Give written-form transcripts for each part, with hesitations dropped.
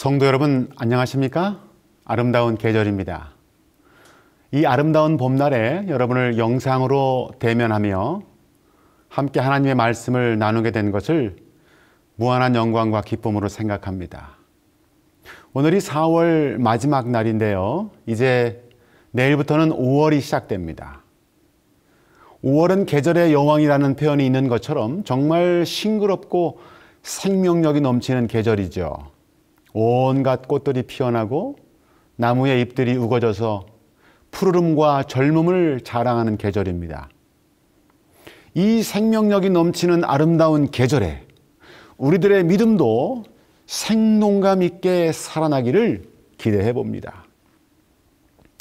성도 여러분, 안녕하십니까? 아름다운 계절입니다. 이 아름다운 봄날에 여러분을 영상으로 대면하며 함께 하나님의 말씀을 나누게 된 것을 무한한 영광과 기쁨으로 생각합니다. 오늘이 4월 마지막 날인데요. 이제 내일부터는 5월이 시작됩니다. 5월은 계절의 여왕이라는 표현이 있는 것처럼 정말 싱그럽고 생명력이 넘치는 계절이죠. 온갖 꽃들이 피어나고 나무의 잎들이 우거져서 푸르름과 젊음을 자랑하는 계절입니다. 이 생명력이 넘치는 아름다운 계절에 우리들의 믿음도 생동감 있게 살아나기를 기대해 봅니다.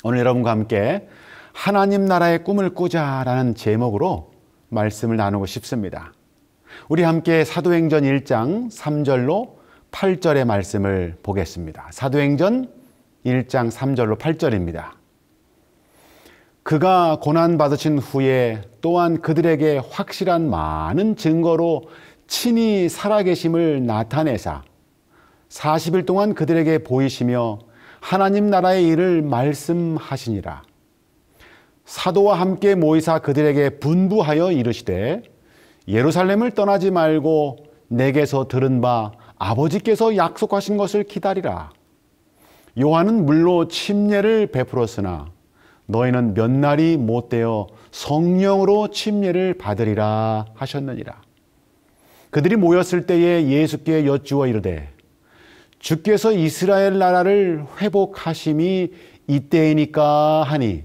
오늘 여러분과 함께 하나님 나라의 꿈을 꾸자라는 제목으로 말씀을 나누고 싶습니다. 우리 함께 사도행전 1장 3절로 8절의 말씀을 보겠습니다. 사도행전 1장 3절로 8절입니다. 그가 고난받으신 후에 또한 그들에게 확실한 많은 증거로 친히 살아계심을 나타내사 40일 동안 그들에게 보이시며 하나님 나라의 일을 말씀하시니라. 사도와 함께 모이사 그들에게 분부하여 이르시되 예루살렘을 떠나지 말고 내게서 들은 바 아버지께서 약속하신 것을 기다리라. 요한은 물로 침례를 베풀었으나 너희는 몇 날이 못되어 성령으로 침례를 받으리라 하셨느니라. 그들이 모였을 때에 예수께 여쭈어 이르되 주께서 이스라엘 나라를 회복하심이 이때이니까 하니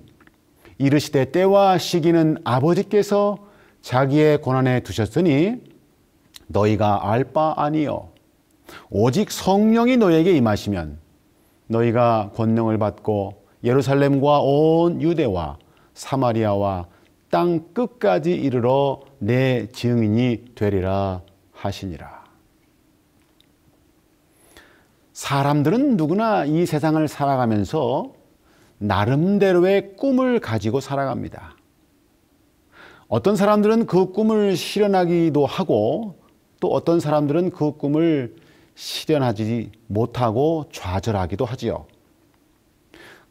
이르시되 때와 시기는 아버지께서 자기의 권한에 두셨으니 너희가 알 바 아니요 오직 성령이 너희에게 임하시면 너희가 권능을 받고 예루살렘과 온 유대와 사마리아와 땅 끝까지 이르러 내 증인이 되리라 하시니라. 사람들은 누구나 이 세상을 살아가면서 나름대로의 꿈을 가지고 살아갑니다. 어떤 사람들은 그 꿈을 실현하기도 하고 또 어떤 사람들은 그 꿈을 실현하지 못하고 좌절하기도 하지요.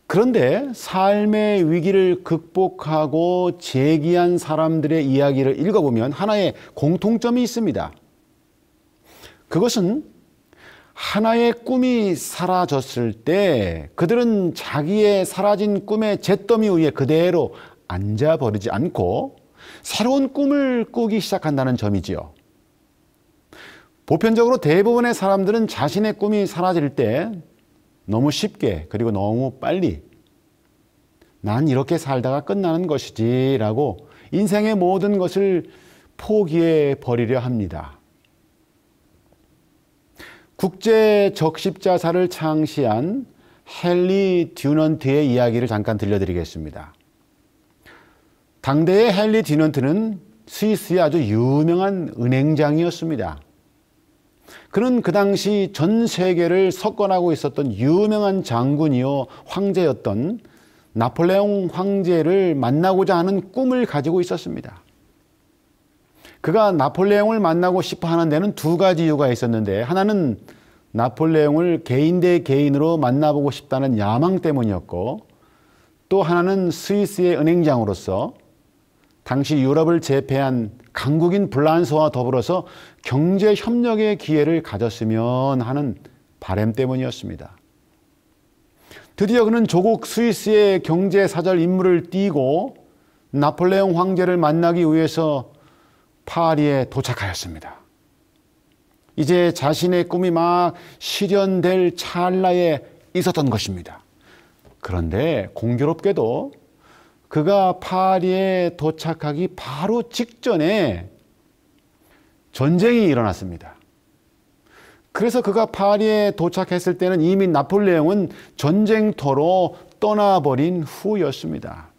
그런데 삶의 위기를 극복하고 재기한 사람들의 이야기를 읽어보면 하나의 공통점이 있습니다. 그것은 하나의 꿈이 사라졌을 때 그들은 자기의 사라진 꿈의 잿더미 위에 그대로 앉아버리지 않고 새로운 꿈을 꾸기 시작한다는 점이지요. 보편적으로 대부분의 사람들은 자신의 꿈이 사라질 때 너무 쉽게 그리고 너무 빨리 난 이렇게 살다가 끝나는 것이지 라고 인생의 모든 것을 포기해 버리려 합니다. 국제 적십자사를 창시한 헨리 듀넌트의 이야기를 잠깐 들려드리겠습니다. 당대의 헨리 듀넌트는 스위스의 아주 유명한 은행장이었습니다. 그는 그 당시 전 세계를 석권하고 있었던 유명한 장군이요 황제였던 나폴레옹 황제를 만나고자 하는 꿈을 가지고 있었습니다. 그가 나폴레옹을 만나고 싶어 하는 데는 두 가지 이유가 있었는데 하나는 나폴레옹을 개인 대 개인으로 만나보고 싶다는 야망 때문이었고 또 하나는 스위스의 은행장으로서 당시 유럽을 제패한 강국인 프랑스와 더불어서 경제 협력의 기회를 가졌으면 하는 바람 때문이었습니다. 드디어 그는 조국 스위스의 경제사절 임무를 띠고 나폴레옹 황제를 만나기 위해서 파리에 도착하였습니다. 이제 자신의 꿈이 막 실현될 찰나에 있었던 것입니다. 그런데 공교롭게도 그가 파리에 도착하기 바로 직전에 전쟁이 일어났습니다. 그래서 그가 파리에 도착했을 때는 이미 나폴레옹은 전쟁터로 떠나버린 후였습니다.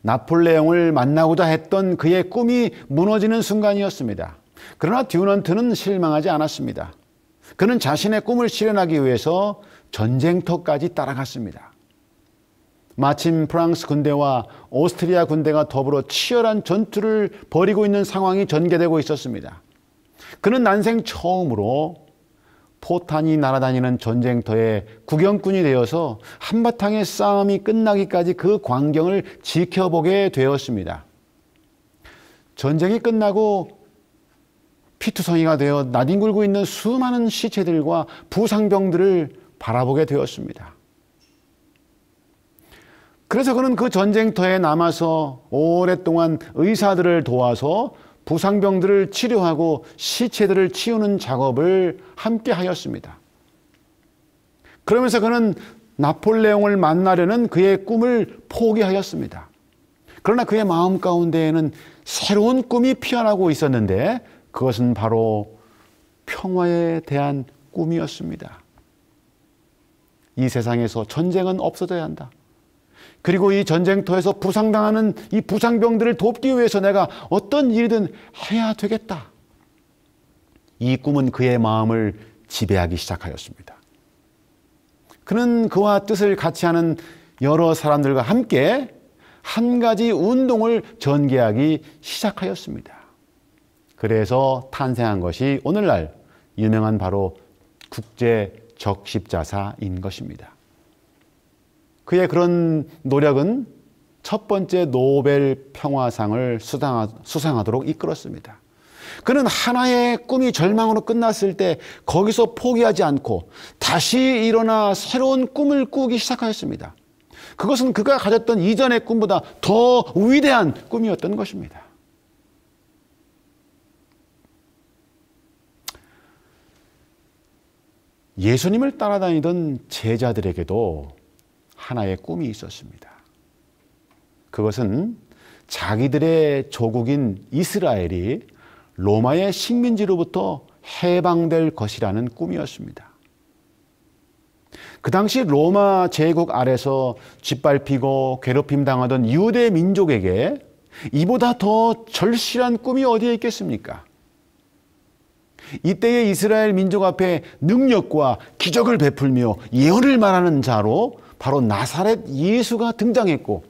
나폴레옹을 만나고자 했던 그의 꿈이 무너지는 순간이었습니다. 그러나 듀넌트는 실망하지 않았습니다. 그는 자신의 꿈을 실현하기 위해서 전쟁터까지 따라갔습니다. 마침 프랑스 군대와 오스트리아 군대가 더불어 치열한 전투를 벌이고 있는 상황이 전개되고 있었습니다. 그는 난생 처음으로 포탄이 날아다니는 전쟁터의 구경꾼이 되어서 한바탕의 싸움이 끝나기까지 그 광경을 지켜보게 되었습니다. 전쟁이 끝나고 피투성이가 되어 나뒹굴고 있는 수많은 시체들과 부상병들을 바라보게 되었습니다. 그래서 그는 그 전쟁터에 남아서 오랫동안 의사들을 도와서 부상병들을 치료하고 시체들을 치우는 작업을 함께 하였습니다. 그러면서 그는 나폴레옹을 만나려는 그의 꿈을 포기하였습니다. 그러나 그의 마음 가운데에는 새로운 꿈이 피어나고 있었는데 그것은 바로 평화에 대한 꿈이었습니다. 이 세상에서 전쟁은 없어져야 한다. 그리고 이 전쟁터에서 부상당하는 이 부상병들을 돕기 위해서 내가 어떤 일이든 해야 되겠다. 이 꿈은 그의 마음을 지배하기 시작하였습니다. 그는 그와 뜻을 같이 하는 여러 사람들과 함께 한 가지 운동을 전개하기 시작하였습니다. 그래서 탄생한 것이 오늘날 유명한 바로 국제 적십자사인 것입니다. 그의 그런 노력은 첫 번째 노벨 평화상을 수상하도록 이끌었습니다. 그는 하나의 꿈이 절망으로 끝났을 때 거기서 포기하지 않고 다시 일어나 새로운 꿈을 꾸기 시작하였습니다. 그것은 그가 가졌던 이전의 꿈보다 더 위대한 꿈이었던 것입니다. 예수님을 따라다니던 제자들에게도 하나의 꿈이 있었습니다. 그것은 자기들의 조국인 이스라엘이 로마의 식민지로부터 해방될 것이라는 꿈이었습니다. 그 당시 로마 제국 아래서 짓밟히고 괴롭힘 당하던 유대 민족에게 이보다 더 절실한 꿈이 어디에 있겠습니까? 이때의 이스라엘 민족 앞에 능력과 기적을 베풀며 예언을 말하는 자로 바로 나사렛 예수가 등장했고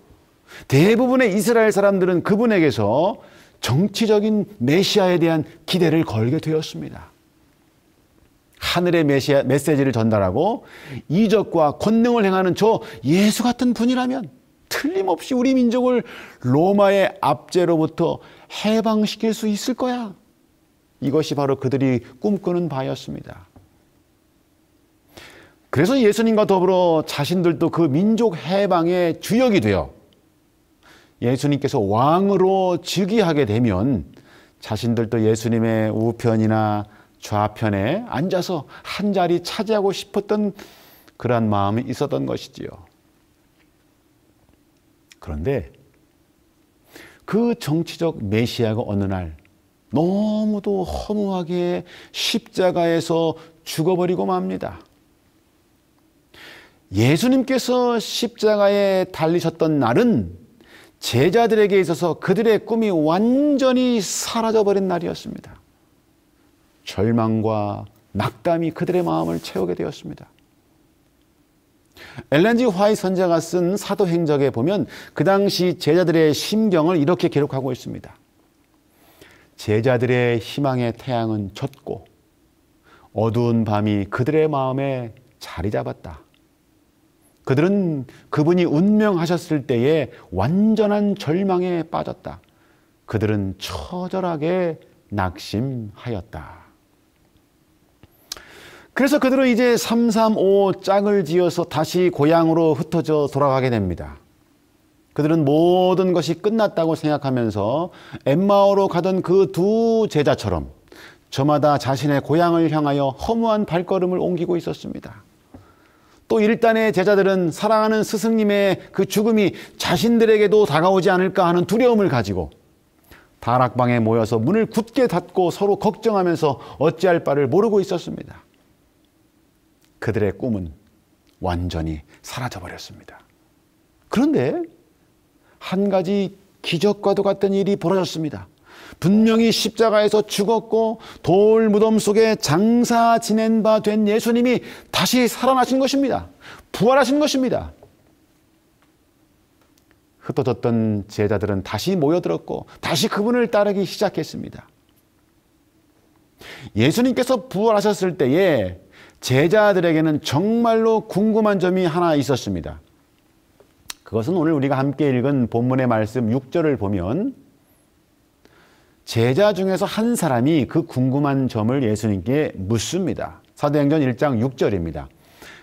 대부분의 이스라엘 사람들은 그분에게서 정치적인 메시아에 대한 기대를 걸게 되었습니다. 하늘의 메시지를 전달하고 이적과 권능을 행하는 저 예수 같은 분이라면 틀림없이 우리 민족을 로마의 압제로부터 해방시킬 수 있을 거야. 이것이 바로 그들이 꿈꾸는 바였습니다. 그래서 예수님과 더불어 자신들도 그 민족 해방의 주역이 되어 예수님께서 왕으로 즉위하게 되면 자신들도 예수님의 우편이나 좌편에 앉아서 한 자리 차지하고 싶었던 그러한 마음이 있었던 것이지요. 그런데 그 정치적 메시아가 어느 날 너무도 허무하게 십자가에서 죽어버리고 맙니다. 예수님께서 십자가에 달리셨던 날은 제자들에게 있어서 그들의 꿈이 완전히 사라져버린 날이었습니다. 절망과 낙담이 그들의 마음을 채우게 되었습니다. 엘렌 G 화이트 선자가 쓴 사도행적에 보면 그 당시 제자들의 심경을 이렇게 기록하고 있습니다. 제자들의 희망의 태양은 졌고 어두운 밤이 그들의 마음에 자리 잡았다. 그들은 그분이 운명하셨을 때에 완전한 절망에 빠졌다. 그들은 처절하게 낙심하였다. 그래서 그들은 이제 335 짝을 지어서 다시 고향으로 흩어져 돌아가게 됩니다. 그들은 모든 것이 끝났다고 생각하면서 엠마오로 가던 그 두 제자처럼 저마다 자신의 고향을 향하여 허무한 발걸음을 옮기고 있었습니다. 또 일단의 제자들은 사랑하는 스승님의 그 죽음이 자신들에게도 다가오지 않을까 하는 두려움을 가지고 다락방에 모여서 문을 굳게 닫고 서로 걱정하면서 어찌할 바를 모르고 있었습니다. 그들의 꿈은 완전히 사라져버렸습니다. 그런데 한 가지 기적과도 같은 일이 벌어졌습니다. 분명히 십자가에서 죽었고 돌 무덤 속에 장사 지낸 바 된 예수님이 다시 살아나신 것입니다. 부활하신 것입니다. 흩어졌던 제자들은 다시 모여들었고 다시 그분을 따르기 시작했습니다. 예수님께서 부활하셨을 때에 제자들에게는 정말로 궁금한 점이 하나 있었습니다. 그것은 오늘 우리가 함께 읽은 본문의 말씀 6절을 보면 제자 중에서 한 사람이 그 궁금한 점을 예수님께 묻습니다. 사도행전 1장 6절입니다.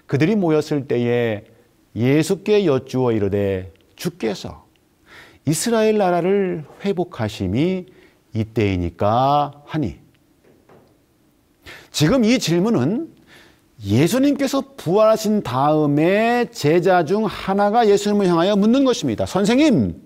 그들이 모였을 때에 예수께 여쭈어 이르되 주께서 이스라엘 나라를 회복하심이 이때이니까 하니. 지금 이 질문은 예수님께서 부활하신 다음에 제자 중 하나가 예수님을 향하여 묻는 것입니다. 선생님,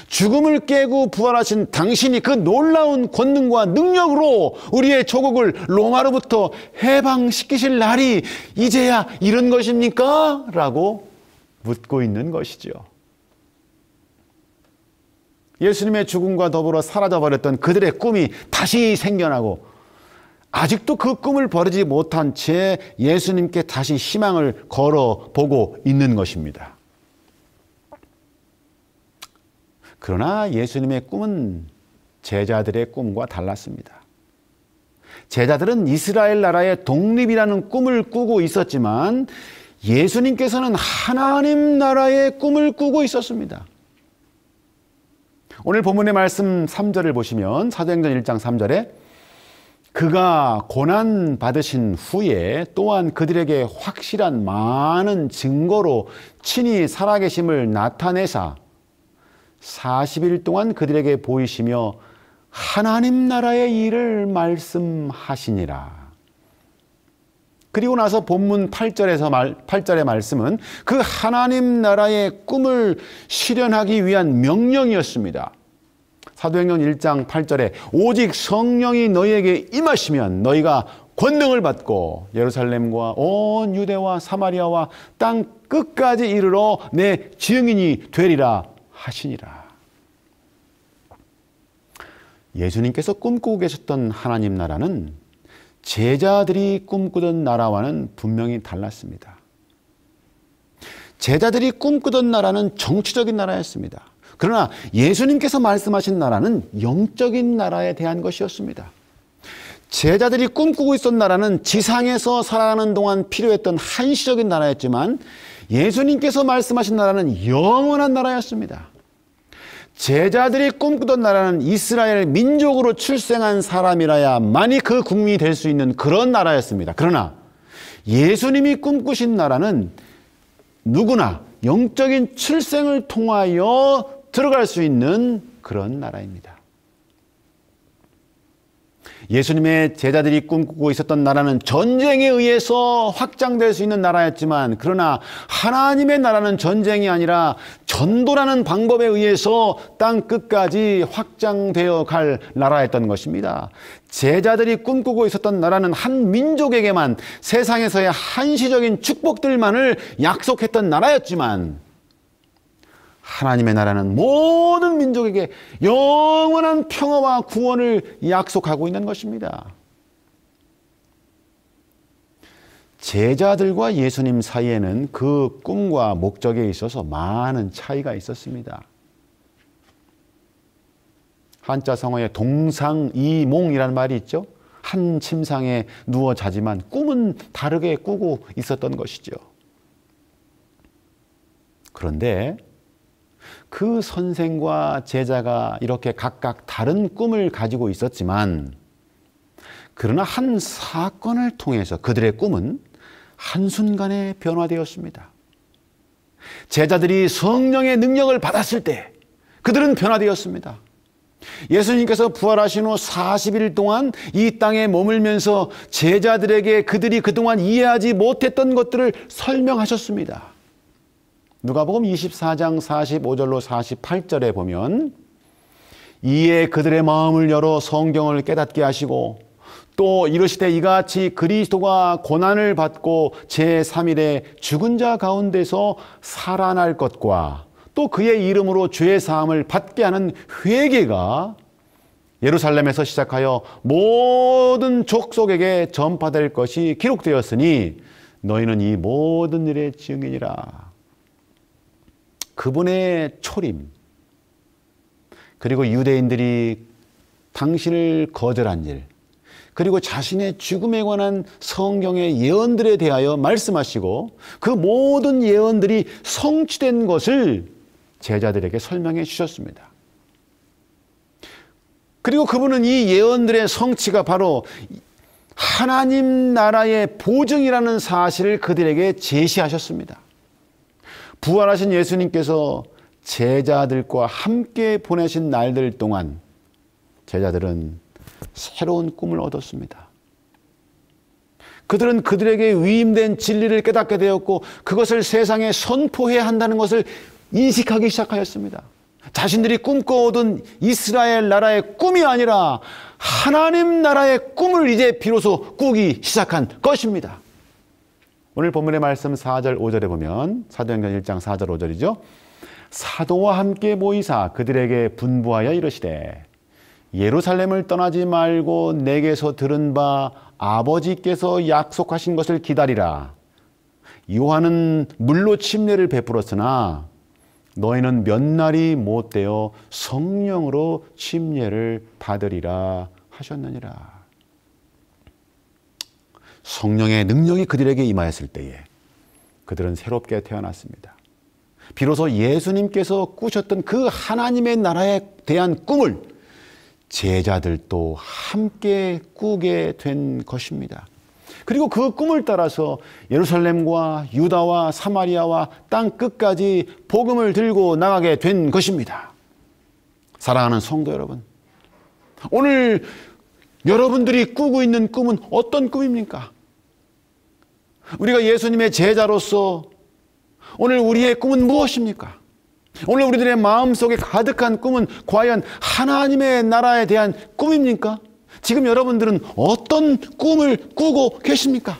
죽음을 깨고 부활하신 당신이 그 놀라운 권능과 능력으로 우리의 조국을 로마로부터 해방시키실 날이 이제야 이른 것입니까? 라고 묻고 있는 것이죠. 예수님의 죽음과 더불어 사라져버렸던 그들의 꿈이 다시 생겨나고 아직도 그 꿈을 버리지 못한 채 예수님께 다시 희망을 걸어보고 있는 것입니다. 그러나 예수님의 꿈은 제자들의 꿈과 달랐습니다. 제자들은 이스라엘 나라의 독립이라는 꿈을 꾸고 있었지만 예수님께서는 하나님 나라의 꿈을 꾸고 있었습니다. 오늘 본문의 말씀 3절을 보시면 사도행전 1장 3절에 그가 고난 받으신 후에 또한 그들에게 확실한 많은 증거로 친히 살아계심을 나타내사 40일 동안 그들에게 보이시며 하나님 나라의 일을 말씀하시니라. 그리고 나서 본문 8절의 말씀은 그 하나님 나라의 꿈을 실현하기 위한 명령이었습니다. 사도행전 1장 8절에 오직 성령이 너희에게 임하시면 너희가 권능을 받고 예루살렘과 온 유대와 사마리아와 땅 끝까지 이르러 내 증인이 되리라 하시니라. 예수님께서 꿈꾸고 계셨던 하나님 나라는 제자들이 꿈꾸던 나라와는 분명히 달랐습니다. 제자들이 꿈꾸던 나라는 정치적인 나라였습니다. 그러나 예수님께서 말씀하신 나라는 영적인 나라에 대한 것이었습니다. 제자들이 꿈꾸고 있었던 나라는 지상에서 살아가는 동안 필요했던 한시적인 나라였지만 예수님께서 말씀하신 나라는 영원한 나라였습니다. 제자들이 꿈꾸던 나라는 이스라엘 민족으로 출생한 사람이라야만이 그 국민이 될 수 있는 그런 나라였습니다. 그러나 예수님이 꿈꾸신 나라는 누구나 영적인 출생을 통하여 들어갈 수 있는 그런 나라입니다. 예수님의 제자들이 꿈꾸고 있었던 나라는 전쟁에 의해서 확장될 수 있는 나라였지만 그러나 하나님의 나라는 전쟁이 아니라 전도라는 방법에 의해서 땅 끝까지 확장되어 갈 나라였던 것입니다. 제자들이 꿈꾸고 있었던 나라는 한 민족에게만 세상에서의 한시적인 축복들만을 약속했던 나라였지만 하나님의 나라는 모든 민족에게 영원한 평화와 구원을 약속하고 있는 것입니다. 제자들과 예수님 사이에는 그 꿈과 목적에 있어서 많은 차이가 있었습니다. 한자 성어에 동상이몽이라는 말이 있죠. 한 침상에 누워 자지만 꿈은 다르게 꾸고 있었던 것이죠. 그런데 그 선생과 제자가 이렇게 각각 다른 꿈을 가지고 있었지만 그러나 한 사건을 통해서 그들의 꿈은 한순간에 변화되었습니다. 제자들이 성령의 능력을 받았을 때 그들은 변화되었습니다. 예수님께서 부활하신 후 40일 동안 이 땅에 머물면서 제자들에게 그들이 그동안 이해하지 못했던 것들을 설명하셨습니다. 누가복음 24장 45절로 48절에 보면 이에 그들의 마음을 열어 성경을 깨닫게 하시고 또 이르시되 이같이 그리스도가 고난을 받고 제3일에 죽은 자 가운데서 살아날 것과 또 그의 이름으로 죄 사함을 받게 하는 회개가 예루살렘에서 시작하여 모든 족속에게 전파될 것이 기록되었으니 너희는 이 모든 일의 증인이라. 그분의 초림, 그리고 유대인들이 당신을 거절한 일, 그리고 자신의 죽음에 관한 성경의 예언들에 대하여 말씀하시고 그 모든 예언들이 성취된 것을 제자들에게 설명해 주셨습니다. 그리고 그분은 이 예언들의 성취가 바로 하나님 나라의 보증이라는 사실을 그들에게 제시하셨습니다. 부활하신 예수님께서 제자들과 함께 보내신 날들 동안 제자들은 새로운 꿈을 얻었습니다. 그들은 그들에게 위임된 진리를 깨닫게 되었고 그것을 세상에 선포해야 한다는 것을 인식하기 시작하였습니다. 자신들이 꿈꿔오던 이스라엘 나라의 꿈이 아니라 하나님 나라의 꿈을 이제 비로소 꾸기 시작한 것입니다. 오늘 본문의 말씀 4절 5절에 보면 사도행전 1장 4절 5절이죠. 사도와 함께 모이사 그들에게 분부하여 이르시되 예루살렘을 떠나지 말고 내게서 들은 바 아버지께서 약속하신 것을 기다리라. 요한은 물로 침례를 베풀었으나 너희는 몇 날이 못되어 성령으로 침례를 받으리라 하셨느니라. 성령의 능력이 그들에게 임하였을 때에 그들은 새롭게 태어났습니다. 비로소 예수님께서 꾸셨던 그 하나님의 나라에 대한 꿈을 제자들도 함께 꾸게 된 것입니다. 그리고 그 꿈을 따라서 예루살렘과 유다와 사마리아와 땅 끝까지 복음을 들고 나가게 된 것입니다. 사랑하는 성도 여러분, 오늘 여러분들이 꾸고 있는 꿈은 어떤 꿈입니까? 우리가 예수님의 제자로서 오늘 우리의 꿈은 무엇입니까? 오늘 우리들의 마음속에 가득한 꿈은 과연 하나님의 나라에 대한 꿈입니까? 지금 여러분들은 어떤 꿈을 꾸고 계십니까?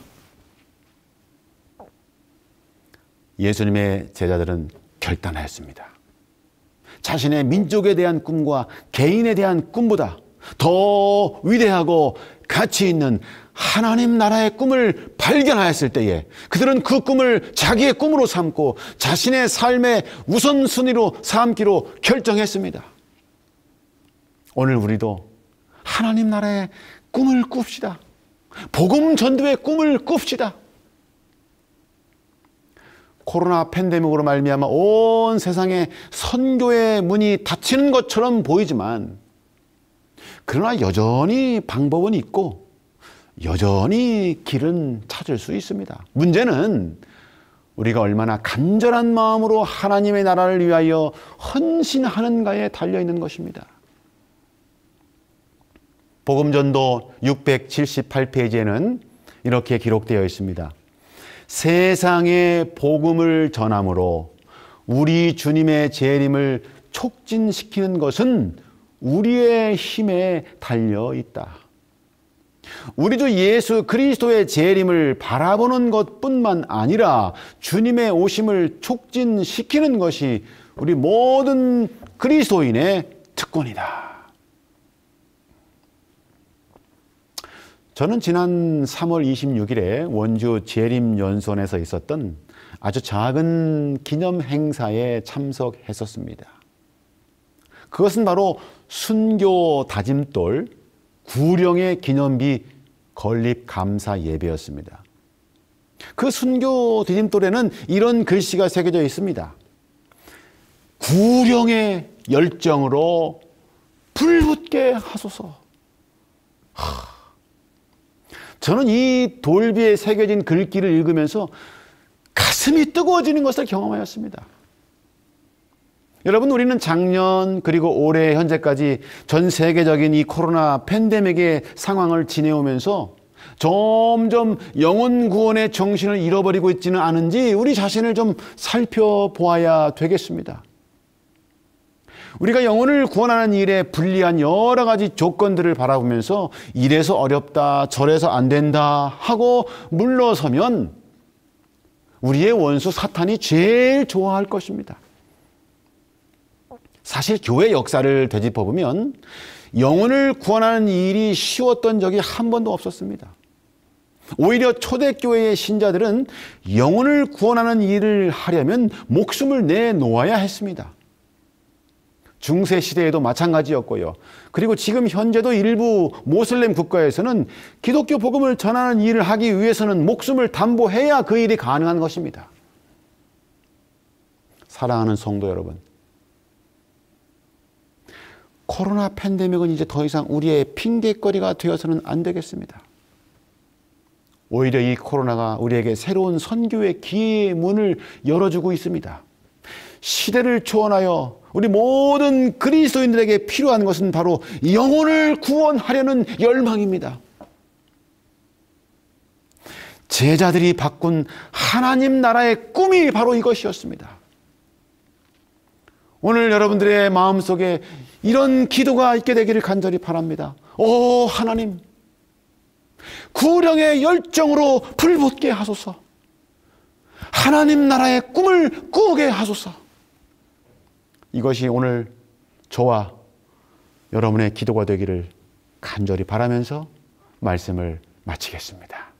예수님의 제자들은 결단하였습니다. 자신의 민족에 대한 꿈과 개인에 대한 꿈보다 더 위대하고 가치 있는 하나님 나라의 꿈을 발견하였을 때에 그들은 그 꿈을 자기의 꿈으로 삼고 자신의 삶의 우선순위로 삼기로 결정했습니다. 오늘 우리도 하나님 나라의 꿈을 꿉시다. 복음 전도의 꿈을 꿉시다. 코로나 팬데믹으로 말미암아 온 세상에 선교의 문이 닫히는 것처럼 보이지만 그러나 여전히 방법은 있고 여전히 길은 찾을 수 있습니다. 문제는 우리가 얼마나 간절한 마음으로 하나님의 나라를 위하여 헌신하는가에 달려있는 것입니다. 복음전도 678페이지에는 이렇게 기록되어 있습니다. 세상에 복음을 전함으로 우리 주님의 재림을 촉진시키는 것은 우리의 힘에 달려 있다. 우리도 예수 그리스도의 재림을 바라보는 것뿐만 아니라 주님의 오심을 촉진시키는 것이 우리 모든 그리스도인의 특권이다. 저는 지난 3월 26일에 원주 재림연수원에서 있었던 아주 작은 기념 행사에 참석했었습니다. 그것은 바로 순교 다짐돌 구령의 기념비 건립 감사 예배였습니다. 그 순교 다짐돌에는 이런 글씨가 새겨져 있습니다. 구령의 열정으로 불붙게 하소서. 저는 이 돌비에 새겨진 글귀를 읽으면서 가슴이 뜨거워지는 것을 경험하였습니다. 여러분, 우리는 작년 그리고 올해 현재까지 전 세계적인 이 코로나 팬데믹의 상황을 지내오면서 점점 영혼 구원의 정신을 잃어버리고 있지는 않은지 우리 자신을 좀 살펴보아야 되겠습니다. 우리가 영혼을 구원하는 일에 불리한 여러 가지 조건들을 바라보면서 이래서 어렵다, 저래서 안 된다 하고 물러서면 우리의 원수 사탄이 제일 좋아할 것입니다. 사실 교회 역사를 되짚어보면 영혼을 구원하는 일이 쉬웠던 적이 한 번도 없었습니다. 오히려 초대교회의 신자들은 영혼을 구원하는 일을 하려면 목숨을 내놓아야 했습니다. 중세 시대에도 마찬가지였고요. 그리고 지금 현재도 일부 모슬렘 국가에서는 기독교 복음을 전하는 일을 하기 위해서는 목숨을 담보해야 그 일이 가능한 것입니다. 사랑하는 성도 여러분, 코로나 팬데믹은 이제 더 이상 우리의 핑계거리가 되어서는 안 되겠습니다. 오히려 이 코로나가 우리에게 새로운 선교의 기회의 문을 열어주고 있습니다. 시대를 초월하여 우리 모든 그리스도인들에게 필요한 것은 바로 영혼을 구원하려는 열망입니다. 제자들이 바꾼 하나님 나라의 꿈이 바로 이것이었습니다. 오늘 여러분들의 마음속에 이런 기도가 있게 되기를 간절히 바랍니다. 오 하나님, 구령의 열정으로 불붙게 하소서. 하나님 나라의 꿈을 꾸게 하소서. 이것이 오늘 저와 여러분의 기도가 되기를 간절히 바라면서 말씀을 마치겠습니다.